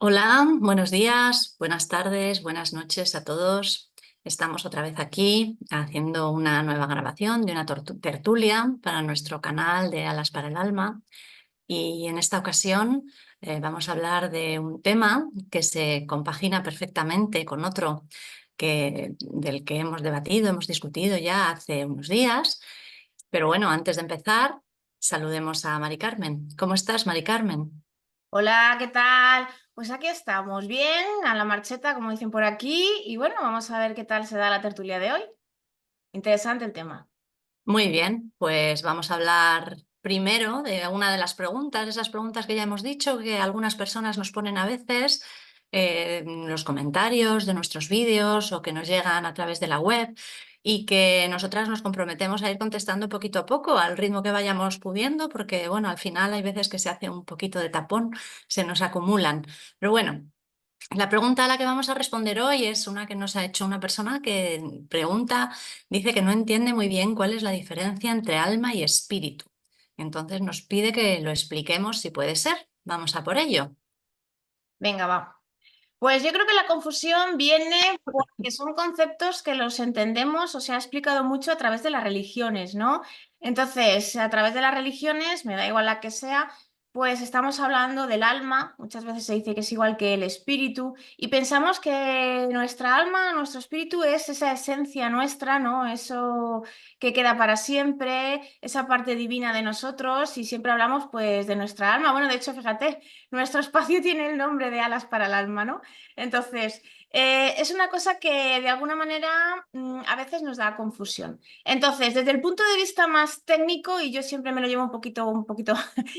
Hola, buenos días, buenas tardes, buenas noches a todos. Estamos otra vez aquí haciendo una nueva grabación de una tertulia para nuestro canal de Alas para el Alma y en esta ocasión vamos a hablar de un tema que se compagina perfectamente con otro del que hemos debatido, hemos discutido ya hace unos días. Pero bueno, antes de empezar, saludemos a Mari Carmen. ¿Cómo estás, Mari Carmen? Hola, ¿qué tal? Pues aquí estamos, bien, a la marcheta, como dicen por aquí, y bueno, vamos a ver qué tal se da la tertulia de hoy. Interesante el tema. Muy bien, pues vamos a hablar primero de una de las preguntas, esas preguntas que ya hemos dicho, que algunas personas nos ponen a veces en los comentarios de nuestros vídeos o que nos llegan a través de la web y que nosotras nos comprometemos a ir contestando poquito a poco al ritmo que vayamos pudiendo, porque bueno, al final hay veces que se hace un poquito de tapón, se nos acumulan. Pero bueno. La pregunta a la que vamos a responder hoy es una que nos ha hecho una persona que pregunta, dice que no entiende muy bien cuál es la diferencia entre alma y espíritu. Entonces nos pide que lo expliquemos si puede ser. Vamos a por ello. Venga, va. Pues yo creo que la confusión viene porque son conceptos que los entendemos o se ha explicado mucho a través de las religiones, ¿no? Entonces, a través de las religiones, me da igual la que sea, pues estamos hablando del alma, muchas veces se dice que es igual que el espíritu, y pensamos que nuestra alma, nuestro espíritu es esa esencia nuestra, ¿no? Eso que queda para siempre, esa parte divina de nosotros, y siempre hablamos pues de nuestra alma. Bueno, de hecho, fíjate, nuestro espacio tiene el nombre de Alas para el Alma, ¿no? Entonces, es una cosa que de alguna manera a veces nos da confusión. Entonces, desde el punto de vista más técnico, y yo siempre me lo llevo un poquito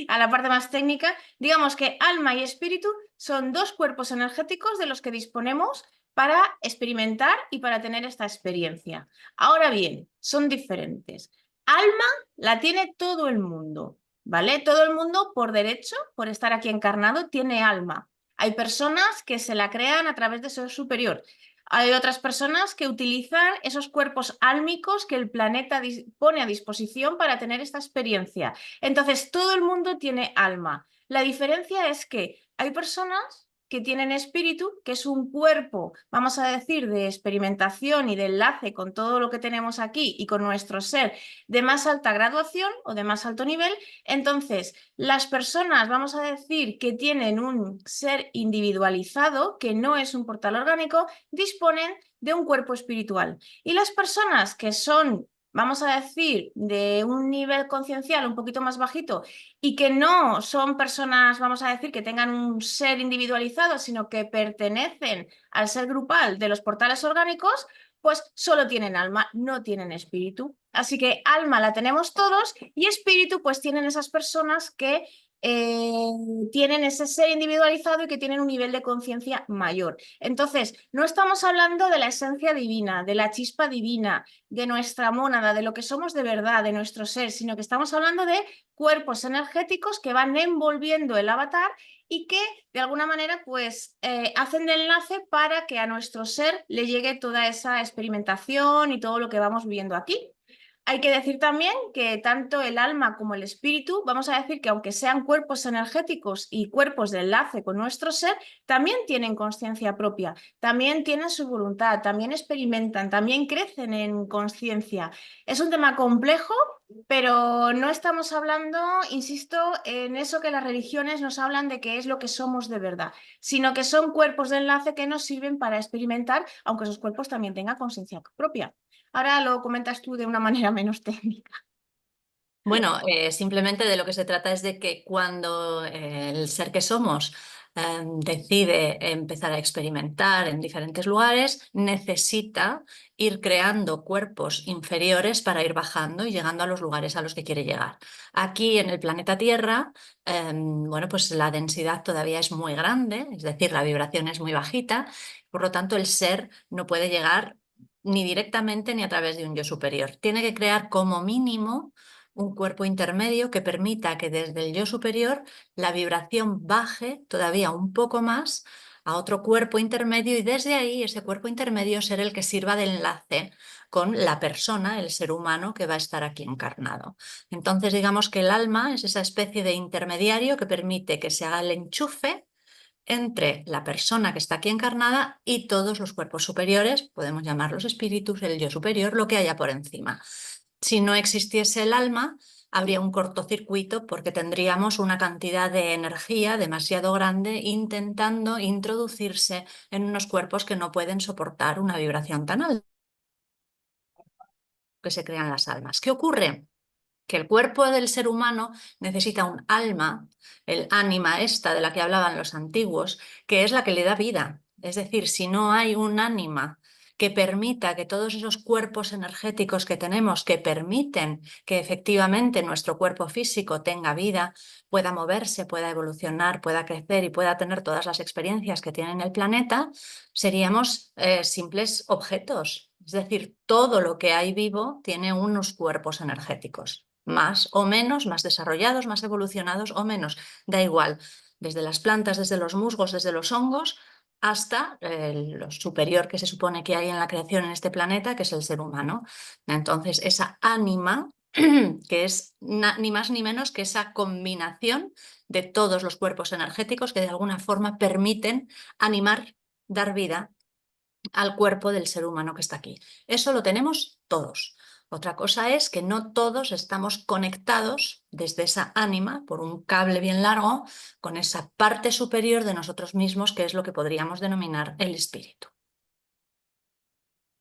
a la parte más técnica, digamos que alma y espíritu son dos cuerpos energéticos de los que disponemos para experimentar y para tener esta experiencia. Ahora bien, son diferentes. Alma la tiene todo el mundo, ¿vale? Todo el mundo por derecho, por estar aquí encarnado, tiene alma. Hay personas que se la crean a través de ser superior. Hay otras personas que utilizan esos cuerpos álmicos que el planeta pone a disposición para tener esta experiencia. Entonces, todo el mundo tiene alma. La diferencia es que hay personas que tienen espíritu, que es un cuerpo, vamos a decir, de experimentación y de enlace con todo lo que tenemos aquí y con nuestro ser de más alta graduación o de más alto nivel. Entonces, las personas, vamos a decir, que tienen un ser individualizado, que no es un portal orgánico, disponen de un cuerpo espiritual. Y las personas que son, vamos a decir, de un nivel conciencial un poquito más bajito y que no son personas, vamos a decir, que tengan un ser individualizado, sino que pertenecen al ser grupal de los portales orgánicos, pues solo tienen alma, no tienen espíritu. Así que alma la tenemos todos y espíritu pues tienen esas personas que eh, tienen ese ser individualizado y que tienen un nivel de conciencia mayor. Entonces, no estamos hablando de la esencia divina, de la chispa divina, de nuestra mónada, de lo que somos de verdad, de nuestro ser, sino que estamos hablando de cuerpos energéticos que van envolviendo el avatar y que de alguna manera pues hacen de enlace para que a nuestro ser le llegue toda esa experimentación y todo lo que vamos viviendo aquí. Hay que decir también que tanto el alma como el espíritu, vamos a decir que aunque sean cuerpos energéticos y cuerpos de enlace con nuestro ser, también tienen conciencia propia, también tienen su voluntad, también experimentan, también crecen en conciencia. Es un tema complejo, pero no estamos hablando, insisto, en eso que las religiones nos hablan de que es lo que somos de verdad, sino que son cuerpos de enlace que nos sirven para experimentar, aunque esos cuerpos también tengan conciencia propia. Ahora lo comentas tú de una manera menos técnica. Bueno, simplemente de lo que se trata es de que cuando el ser que somos decide empezar a experimentar en diferentes lugares, necesita ir creando cuerpos inferiores para ir bajando y llegando a los lugares a los que quiere llegar. Aquí en el planeta Tierra, bueno, pues la densidad todavía es muy grande, es decir, la vibración es muy bajita, por lo tanto el ser no puede llegar ni directamente ni a través de un yo superior. Tiene que crear como mínimo un cuerpo intermedio que permita que desde el yo superior la vibración baje todavía un poco más a otro cuerpo intermedio y desde ahí ese cuerpo intermedio ser el que sirva de enlace con la persona, el ser humano que va a estar aquí encarnado. Entonces digamos que el alma es esa especie de intermediario que permite que se haga el enchufe entre la persona que está aquí encarnada y todos los cuerpos superiores, podemos llamarlos espíritus, el yo superior, lo que haya por encima. Si no existiese el alma, habría un cortocircuito porque tendríamos una cantidad de energía demasiado grande intentando introducirse en unos cuerpos que no pueden soportar una vibración tan alta que se crean las almas. ¿Qué ocurre? Que el cuerpo del ser humano necesita un alma, el ánima esta de la que hablaban los antiguos, que es la que le da vida. Es decir, si no hay un ánima que permita que todos esos cuerpos energéticos que tenemos, que permiten que efectivamente nuestro cuerpo físico tenga vida, pueda moverse, pueda evolucionar, pueda crecer y pueda tener todas las experiencias que tiene el planeta, seríamos simples objetos. Es decir, todo lo que hay vivo tiene unos cuerpos energéticos más o menos, más desarrollados, más evolucionados o menos, da igual, desde las plantas, desde los musgos, desde los hongos, hasta lo superior que se supone que hay en la creación en este planeta, que es el ser humano. Entonces, esa ánima, que es ni más ni menos que esa combinación de todos los cuerpos energéticos que de alguna forma permiten animar, dar vida al cuerpo del ser humano que está aquí. Eso lo tenemos todos. Otra cosa es que no todos estamos conectados desde esa ánima por un cable bien largo con esa parte superior de nosotros mismos, que es lo que podríamos denominar el espíritu.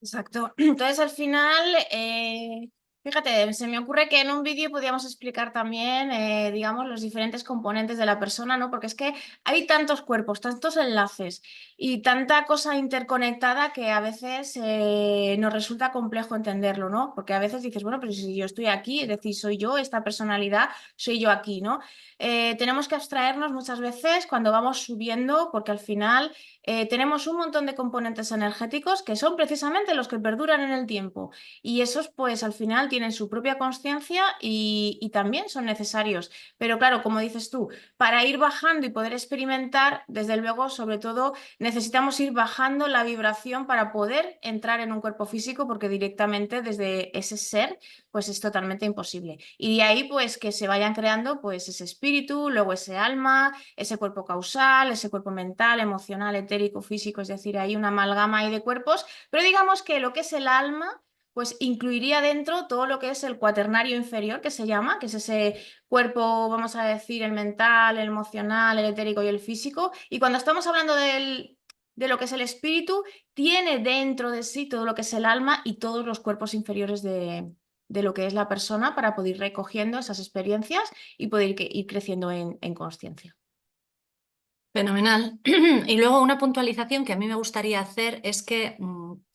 Exacto. Entonces, al final, fíjate, se me ocurre que en un vídeo podríamos explicar también, digamos, los diferentes componentes de la persona, ¿no? Porque es que hay tantos cuerpos, tantos enlaces y tanta cosa interconectada que a veces nos resulta complejo entenderlo, ¿no? Porque a veces dices, bueno, pero si yo estoy aquí, es decir, soy yo, esta personalidad, soy yo aquí, ¿no? Tenemos que abstraernos muchas veces cuando vamos subiendo, porque al final tenemos un montón de componentes energéticos que son precisamente los que perduran en el tiempo y esos pues al final tienen su propia conciencia y también son necesarios. Pero claro, como dices tú, para ir bajando y poder experimentar, desde luego, sobre todo, necesitamos ir bajando la vibración para poder entrar en un cuerpo físico porque directamente desde ese ser pues es totalmente imposible. Y de ahí pues que se vayan creando pues ese espíritu, luego ese alma, ese cuerpo causal, ese cuerpo mental, emocional, etérico, físico, es decir, hay una amalgama ahí de cuerpos, pero digamos que lo que es el alma, pues incluiría dentro todo lo que es el cuaternario inferior, que se llama, que es ese cuerpo, vamos a decir, el mental, el emocional, el etérico y el físico. Y cuando estamos hablando de lo que es el espíritu, tiene dentro de sí todo lo que es el alma y todos los cuerpos inferiores de lo que es la persona para poder ir recogiendo esas experiencias y poder ir creciendo en consciencia. Fenomenal. Y luego una puntualización que a mí me gustaría hacer es que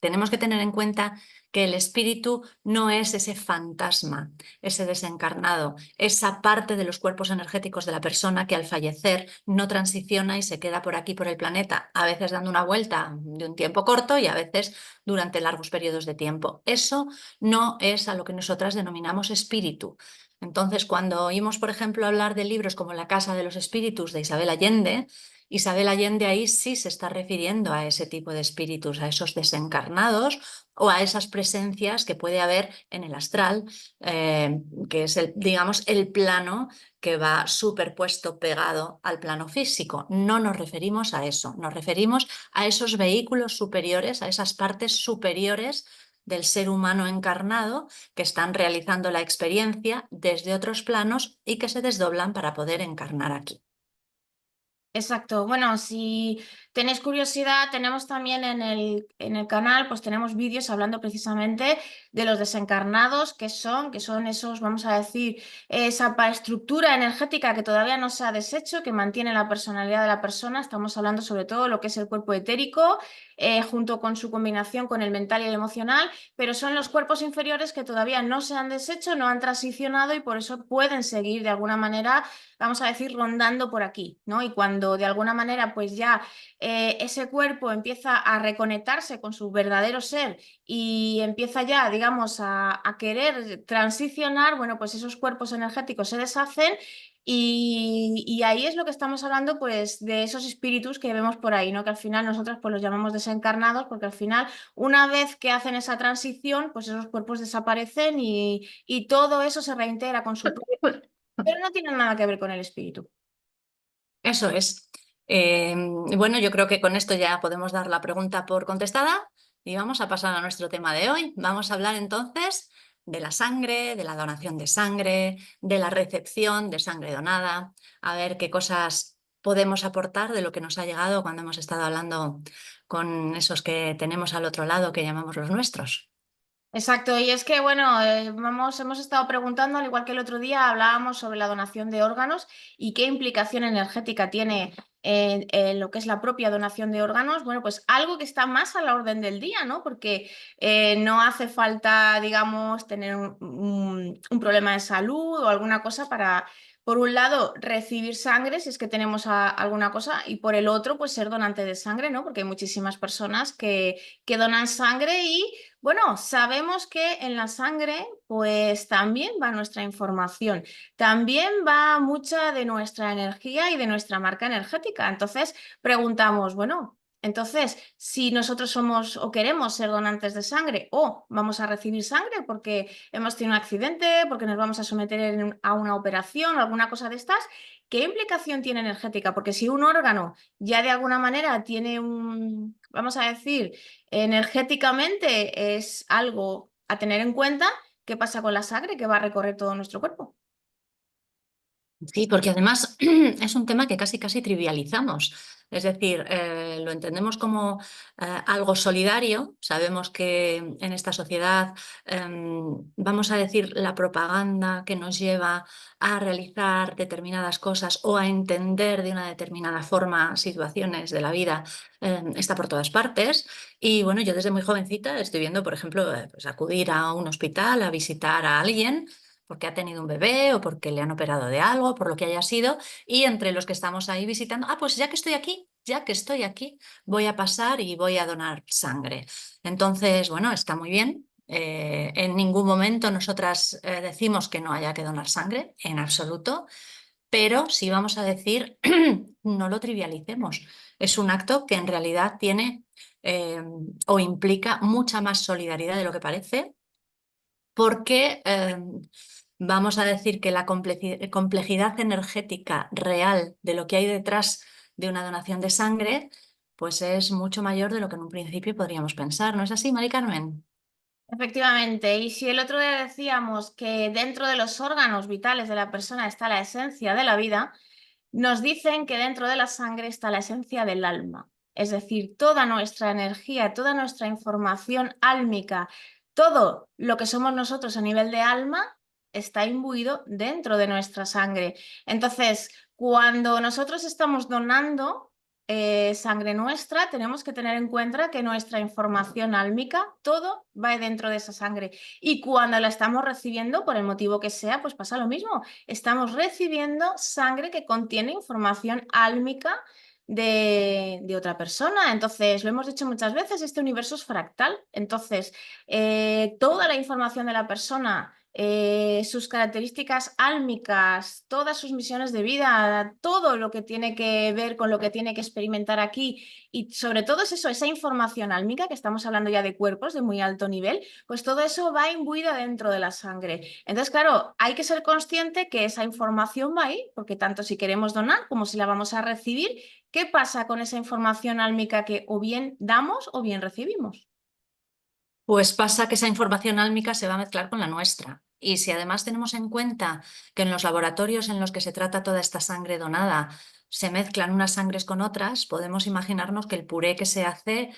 tenemos que tener en cuenta que el espíritu no es ese fantasma, ese desencarnado, esa parte de los cuerpos energéticos de la persona que al fallecer no transiciona y se queda por aquí, por el planeta, a veces dando una vuelta de un tiempo corto y a veces durante largos periodos de tiempo. Eso no es a lo que nosotras denominamos espíritu. Entonces, cuando oímos, por ejemplo, hablar de libros como La Casa de los Espíritus de Isabel Allende, Isabel Allende ahí sí se está refiriendo a ese tipo de espíritus, a esos desencarnados o a esas presencias que puede haber en el astral, que es digamos, el plano que va superpuesto, pegado al plano físico. No nos referimos a eso, nos referimos a esos vehículos superiores, a esas partes superiores del ser humano encarnado que están realizando la experiencia desde otros planos y que se desdoblan para poder encarnar aquí. Exacto. Bueno, si tenéis curiosidad, tenemos también en el canal, pues tenemos vídeos hablando precisamente de los desencarnados, que son esos, vamos a decir, esa estructura energética que todavía no se ha deshecho, que mantiene la personalidad de la persona. Estamos hablando sobre todo de lo que es el cuerpo etérico, junto con su combinación con el mental y el emocional, pero son los cuerpos inferiores que todavía no se han deshecho, no han transicionado y por eso pueden seguir de alguna manera, vamos a decir, rondando por aquí, ¿no? Y cuando de alguna manera pues ya ese cuerpo empieza a reconectarse con su verdadero ser y empieza ya, digamos, a querer transicionar, bueno, pues esos cuerpos energéticos se deshacen y ahí es lo que estamos hablando, pues, de esos espíritus que vemos por ahí, ¿no? Que al final nosotros pues los llamamos desencarnados porque al final, una vez que hacen esa transición, pues esos cuerpos desaparecen y todo eso se reintegra con su... Pero no tiene nada que ver con el espíritu. Eso es. Bueno, yo creo que con esto ya podemos dar la pregunta por contestada y vamos a pasar a nuestro tema de hoy. Vamos a hablar entonces de la sangre, de la donación de sangre, de la recepción de sangre donada, a ver qué cosas podemos aportar de lo que nos ha llegado cuando hemos estado hablando con esos que tenemos al otro lado que llamamos los nuestros. Exacto, y es que, bueno, hemos estado preguntando, al igual que el otro día, hablábamos sobre la donación de órganos y qué implicación energética tiene en lo que es la propia donación de órganos. Bueno, pues algo que está más a la orden del día, ¿no? Porque no hace falta, digamos, tener un problema de salud o alguna cosa para, por un lado, recibir sangre si es que tenemos alguna cosa, y por el otro, pues ser donante de sangre, ¿no? Porque hay muchísimas personas que donan sangre y bueno, sabemos que en la sangre pues también va nuestra información, también va mucha de nuestra energía y de nuestra marca energética. Entonces preguntamos, bueno, entonces si nosotros somos o queremos ser donantes de sangre o vamos a recibir sangre porque hemos tenido un accidente, porque nos vamos a someter a una operación o alguna cosa de estas, ¿qué implicación tiene energética? Porque si un órgano ya de alguna manera tiene un, vamos a decir, energéticamente es algo a tener en cuenta. ¿Qué pasa con la sangre que va a recorrer todo nuestro cuerpo? Sí, porque además es un tema que casi casi trivializamos. Es decir, lo entendemos como algo solidario. Sabemos que en esta sociedad, vamos a decir, la propaganda que nos lleva a realizar determinadas cosas o a entender de una determinada forma situaciones de la vida, está por todas partes. Y bueno, yo desde muy jovencita estoy viendo, por ejemplo, pues acudir a un hospital a visitar a alguien porque ha tenido un bebé o porque le han operado de algo, por lo que haya sido, y entre los que estamos ahí visitando, pues ya que estoy aquí, voy a pasar y voy a donar sangre. Entonces, bueno, está muy bien. En ningún momento nosotras decimos que no haya que donar sangre, en absoluto, pero sí vamos a decir, no lo trivialicemos. Es un acto que en realidad tiene o implica mucha más solidaridad de lo que parece porque vamos a decir que la complejidad energética real de lo que hay detrás de una donación de sangre, pues es mucho mayor de lo que en un principio podríamos pensar. ¿No es así, Mari Carmen? Efectivamente, y si el otro día decíamos que dentro de los órganos vitales de la persona está la esencia de la vida, nos dicen que dentro de la sangre está la esencia del alma. Es decir, toda nuestra energía, toda nuestra información álmica, todo lo que somos nosotros a nivel de alma está imbuido dentro de nuestra sangre. Entonces, cuando nosotros estamos donando sangre nuestra, tenemos que tener en cuenta que nuestra información álmica, todo va dentro de esa sangre. Y cuando la estamos recibiendo, por el motivo que sea, pues pasa lo mismo. Estamos recibiendo sangre que contiene información álmica de otra persona. Entonces, lo hemos dicho muchas veces, este universo es fractal. Entonces, toda la información de la persona, sus características álmicas, todas sus misiones de vida, todo lo que tiene que ver con lo que tiene que experimentar aquí y sobre todo es eso, esa información álmica, que estamos hablando ya de cuerpos de muy alto nivel, pues todo eso va imbuida dentro de la sangre. Entonces, claro, hay que ser consciente que esa información va ahí, porque tanto si queremos donar como si la vamos a recibir, ¿qué pasa con esa información álmica que o bien damos o bien recibimos? Pues pasa que esa información álmica se va a mezclar con la nuestra. Y si además tenemos en cuenta que en los laboratorios en los que se trata toda esta sangre donada se mezclan unas sangres con otras, podemos imaginarnos que el puré que se hace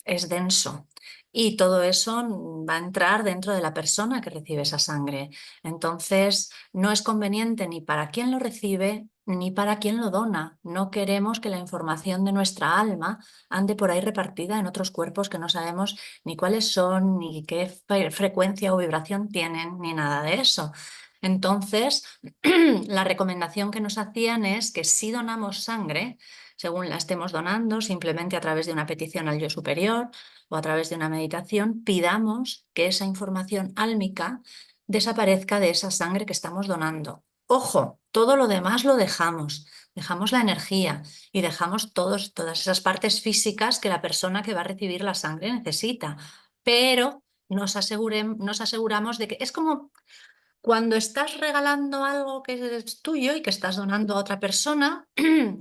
es denso y todo eso va a entrar dentro de la persona que recibe esa sangre. Entonces, no es conveniente ni para quien lo recibe ni para quien lo dona. No queremos que la información de nuestra alma ande por ahí repartida en otros cuerpos que no sabemos ni cuáles son, ni qué frecuencia o vibración tienen, ni nada de eso. Entonces, la recomendación que nos hacían es que si donamos sangre, según la estemos donando, simplemente a través de una petición al yo superior o a través de una meditación, pidamos que esa información álmica desaparezca de esa sangre que estamos donando. Ojo, todo lo demás lo dejamos la energía y dejamos todas esas partes físicas que la persona que va a recibir la sangre necesita, pero nos aseguramos de que es como Cuando estás regalando algo que es tuyo y que estás donando a otra persona,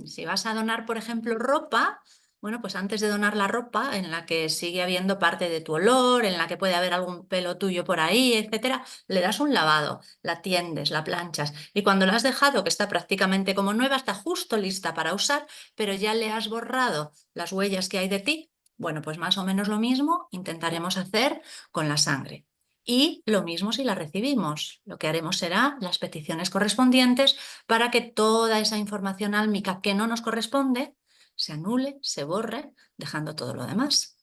si vas a donar, por ejemplo, ropa, bueno, pues antes de donar la ropa, en la que sigue habiendo parte de tu olor, en la que puede haber algún pelo tuyo por ahí, etcétera, le das un lavado, la tiendes, la planchas y cuando la has dejado, que está prácticamente como nueva, está justo lista para usar, pero ya le has borrado las huellas que hay de ti, bueno, pues más o menos lo mismo intentaremos hacer con la sangre. Y lo mismo si la recibimos. Lo que haremos será las peticiones correspondientes para que toda esa información álmica que no nos corresponde se anule, se borre, dejando todo lo demás.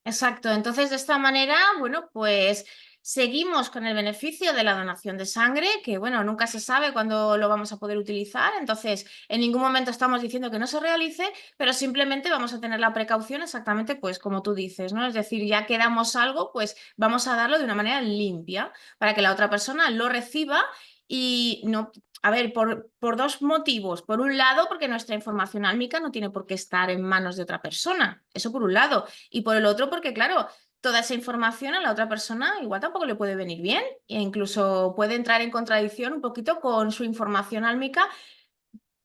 Exacto, entonces de esta manera, bueno, pues seguimos con el beneficio de la donación de sangre, que bueno, nunca se sabe cuándo lo vamos a poder utilizar, entonces en ningún momento estamos diciendo que no se realice, pero simplemente vamos a tener la precaución exactamente pues como tú dices, ¿no? Es decir, ya que damos algo, pues vamos a darlo de una manera limpia para que la otra persona lo reciba y no... A ver, por dos motivos. Por un lado, porque nuestra información álmica no tiene por qué estar en manos de otra persona. Eso por un lado. Y por el otro, porque claro, toda esa información a la otra persona igual tampoco le puede venir bien e incluso puede entrar en contradicción un poquito con su información álmica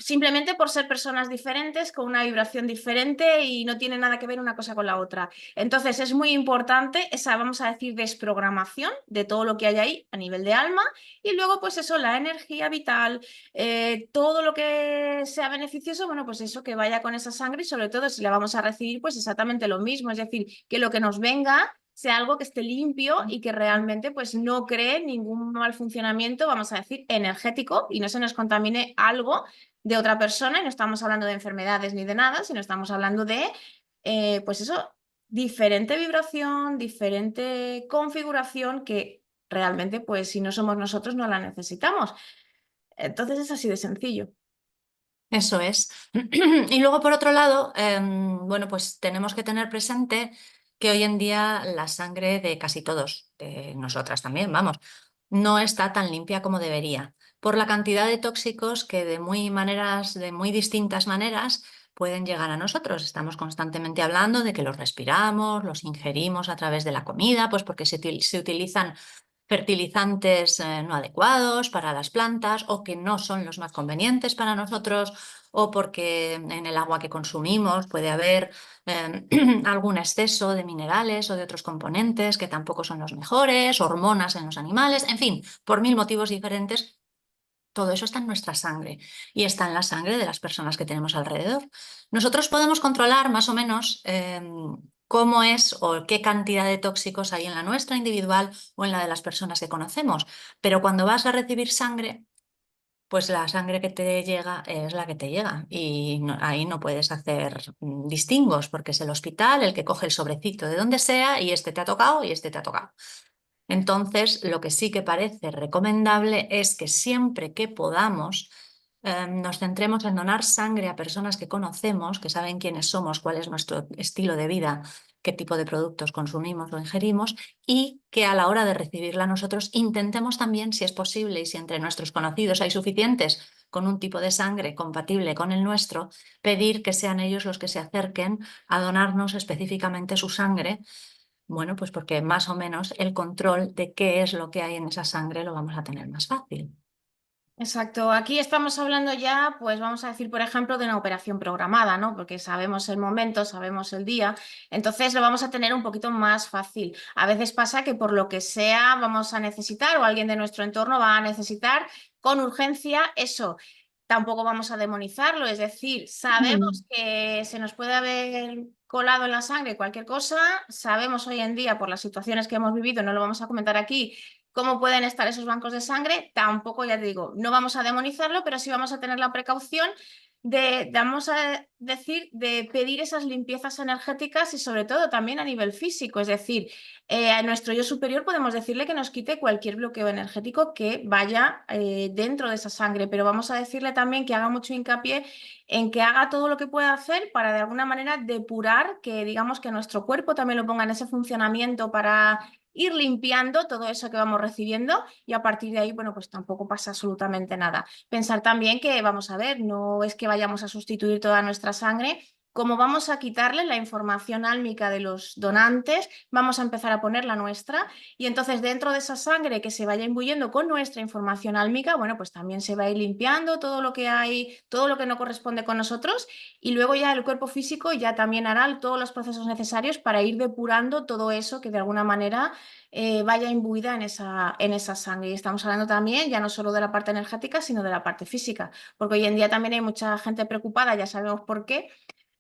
simplemente por ser personas diferentes, con una vibración diferente y no tiene nada que ver una cosa con la otra. Entonces es muy importante esa, vamos a decir, desprogramación de todo lo que hay ahí a nivel de alma y luego pues eso, la energía vital, todo lo que sea beneficioso, bueno, pues eso que vaya con esa sangre y sobre todo si la vamos a recibir pues exactamente lo mismo, es decir, que lo que nos venga sea algo que esté limpio y que realmente pues no cree ningún mal funcionamiento, vamos a decir, energético y no se nos contamine algo de otra persona y no estamos hablando de enfermedades ni de nada, sino estamos hablando de, pues eso, diferente vibración, diferente configuración que realmente, pues si no somos nosotros, no la necesitamos. Entonces es así de sencillo. Eso es. Y luego, por otro lado, bueno, pues tenemos que tener presente que hoy en día la sangre de casi todos, de nosotras también, vamos, no está tan limpia como debería, por la cantidad de tóxicos que de muy distintas maneras, pueden llegar a nosotros. Estamos constantemente hablando de que los respiramos, los ingerimos a través de la comida, pues porque se utilizan fertilizantes no adecuados para las plantas o que no son los más convenientes para nosotros o porque en el agua que consumimos puede haber algún exceso de minerales o de otros componentes que tampoco son los mejores, hormonas en los animales, en fin, por mil motivos diferentes. Todo eso está en nuestra sangre y está en la sangre de las personas que tenemos alrededor. Nosotros podemos controlar más o menos cómo es o qué cantidad de tóxicos hay en la nuestra individual o en la de las personas que conocemos, pero cuando vas a recibir sangre, pues la sangre que te llega es la que te llega y ahí no puedes hacer distingos porque es el hospital el que coge el sobrecito de donde sea y este te ha tocado y este te ha tocado. Entonces, lo que sí que parece recomendable es que siempre que podamos nos centremos en donar sangre a personas que conocemos, que saben quiénes somos, cuál es nuestro estilo de vida, qué tipo de productos consumimos o ingerimos y que a la hora de recibirla nosotros intentemos también, si es posible y si entre nuestros conocidos hay suficientes con un tipo de sangre compatible con el nuestro, pedir que sean ellos los que se acerquen a donarnos específicamente su sangre, bueno, pues porque más o menos el control de qué es lo que hay en esa sangre lo vamos a tener más fácil. Exacto, aquí estamos hablando ya, pues vamos a decir, por ejemplo, de una operación programada, ¿no? Porque sabemos el momento, sabemos el día, entonces lo vamos a tener un poquito más fácil. A veces pasa que por lo que sea vamos a necesitar o alguien de nuestro entorno va a necesitar con urgencia eso. Tampoco vamos a demonizarlo, es decir, Mm. sabemos que se nos puede haber colado en la sangre cualquier cosa, sabemos hoy en día por las situaciones que hemos vivido, no lo vamos a comentar aquí cómo pueden estar esos bancos de sangre, tampoco, ya te digo, no vamos a demonizarlo, pero sí vamos a tener la precaución vamos a decir, de pedir esas limpiezas energéticas y sobre todo también a nivel físico, es decir, a nuestro yo superior podemos decirle que nos quite cualquier bloqueo energético que vaya dentro de esa sangre, pero vamos a decirle también que haga mucho hincapié en que haga todo lo que pueda hacer para de alguna manera depurar, que digamos que nuestro cuerpo también lo ponga en ese funcionamiento para ir limpiando todo eso que vamos recibiendo y a partir de ahí, bueno, pues tampoco pasa absolutamente nada. Pensar también que, vamos a ver, no es que vayamos a sustituir toda nuestra sangre como vamos a quitarle la información álmica de los donantes, vamos a empezar a poner la nuestra y entonces dentro de esa sangre que se vaya imbuyendo con nuestra información álmica, bueno, pues también se va a ir limpiando todo lo que hay, todo lo que no corresponde con nosotros y luego ya el cuerpo físico ya también hará todos los procesos necesarios para ir depurando todo eso que de alguna manera vaya imbuida en esa sangre. Y estamos hablando también ya no solo de la parte energética, sino de la parte física, porque hoy en día también hay mucha gente preocupada, ya sabemos por qué,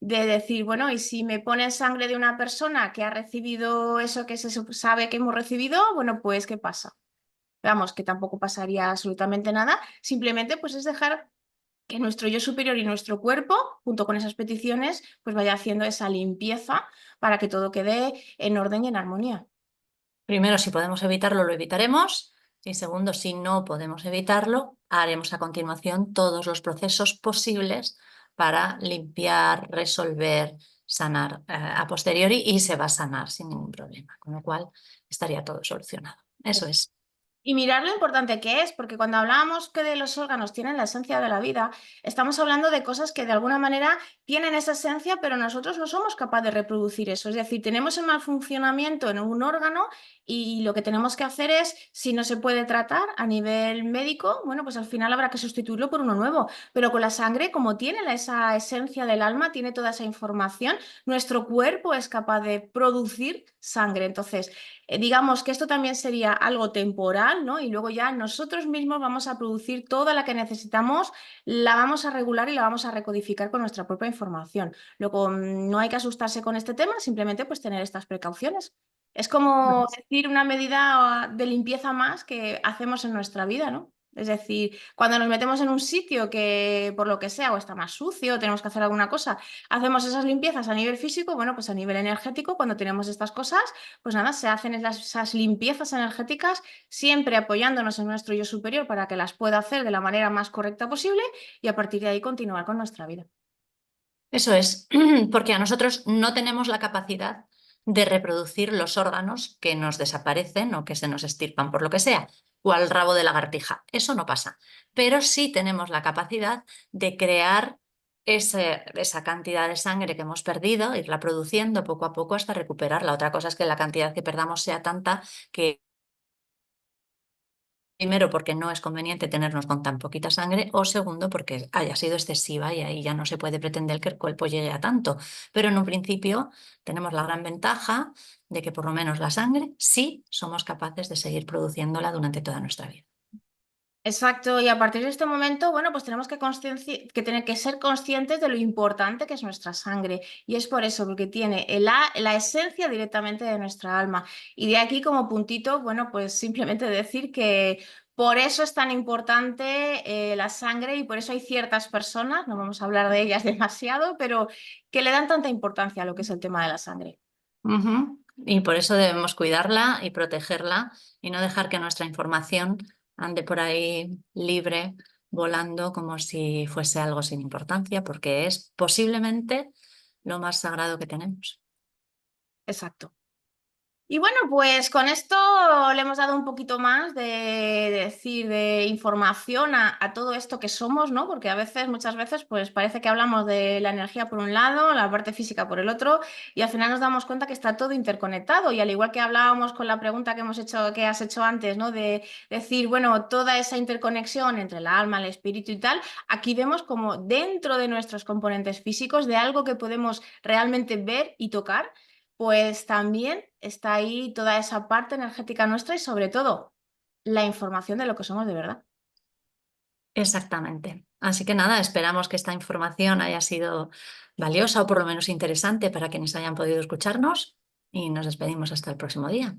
de decir, bueno, y si me ponen sangre de una persona que ha recibido eso que se sabe que hemos recibido, bueno, pues ¿qué pasa? Vamos, que tampoco pasaría absolutamente nada, simplemente pues es dejar que nuestro yo superior y nuestro cuerpo, junto con esas peticiones, pues vaya haciendo esa limpieza para que todo quede en orden y en armonía. Primero, si podemos evitarlo, lo evitaremos. Y segundo, si no podemos evitarlo, haremos a continuación todos los procesos posibles para limpiar, resolver, sanar a posteriori y se va a sanar sin ningún problema. Con lo cual, estaría todo solucionado. Eso es. Y mirar lo importante que es, porque cuando hablábamos que de los órganos tienen la esencia de la vida, estamos hablando de cosas que de alguna manera tienen esa esencia, pero nosotros no somos capaces de reproducir eso. Es decir, tenemos el mal funcionamiento en un órgano y lo que tenemos que hacer es, si no se puede tratar a nivel médico, bueno, pues al final habrá que sustituirlo por uno nuevo. Pero con la sangre, como tiene esa esencia del alma, tiene toda esa información, nuestro cuerpo es capaz de producir sangre. Entonces, digamos que esto también sería algo temporal, ¿no? Y luego ya nosotros mismos vamos a producir toda la que necesitamos, la vamos a regular y la vamos a recodificar con nuestra propia información. Luego, no hay que asustarse con este tema, simplemente pues tener estas precauciones. Es como decir una medida de limpieza más que hacemos en nuestra vida, ¿no? Es decir, cuando nos metemos en un sitio que por lo que sea o está más sucio, o tenemos que hacer alguna cosa, hacemos esas limpiezas a nivel físico, bueno, pues a nivel energético, cuando tenemos estas cosas, pues nada, se hacen esas limpiezas energéticas siempre apoyándonos en nuestro yo superior para que las pueda hacer de la manera más correcta posible y a partir de ahí continuar con nuestra vida. Eso es, porque a nosotros no tenemos la capacidad de reproducir los órganos que nos desaparecen o que se nos extirpan por lo que sea, o al rabo de lagartija. Eso no pasa. Pero sí tenemos la capacidad de crear esa cantidad de sangre que hemos perdido, irla produciendo poco a poco hasta recuperarla. Otra cosa es que la cantidad que perdamos sea tanta que primero, porque no es conveniente tenernos con tan poquita sangre, o segundo, porque haya sido excesiva y ahí ya no se puede pretender que el cuerpo llegue a tanto. Pero en un principio tenemos la gran ventaja de que por lo menos la sangre sí somos capaces de seguir produciéndola durante toda nuestra vida. Exacto, y a partir de este momento, bueno, pues tenemos que tener que ser conscientes de lo importante que es nuestra sangre. Y es por eso, porque tiene la esencia directamente de nuestra alma. Y de aquí como puntito, bueno, pues simplemente decir que por eso es tan importante la sangre y por eso hay ciertas personas, no vamos a hablar de ellas demasiado, pero que le dan tanta importancia a lo que es el tema de la sangre. Ujú. Y por eso debemos cuidarla y protegerla y no dejar que nuestra información ande por ahí libre, volando como si fuese algo sin importancia, porque es posiblemente lo más sagrado que tenemos. Exacto. Y bueno, pues con esto le hemos dado un poquito más de información a todo esto que somos, ¿no? Porque a veces, muchas veces, pues parece que hablamos de la energía por un lado, la parte física por el otro, y al final nos damos cuenta que está todo interconectado. Y al igual que hablábamos con la pregunta que hemos hecho, que has hecho antes, ¿no? De decir, bueno, toda esa interconexión entre el alma, el espíritu y tal, aquí vemos como dentro de nuestros componentes físicos, de algo que podemos realmente ver y tocar pues también está ahí toda esa parte energética nuestra y sobre todo la información de lo que somos de verdad. Exactamente. Así que nada, esperamos que esta información haya sido valiosa o por lo menos interesante para quienes hayan podido escucharnos y nos despedimos hasta el próximo día.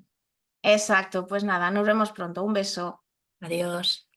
Exacto, pues nada, nos vemos pronto. Un beso. Adiós.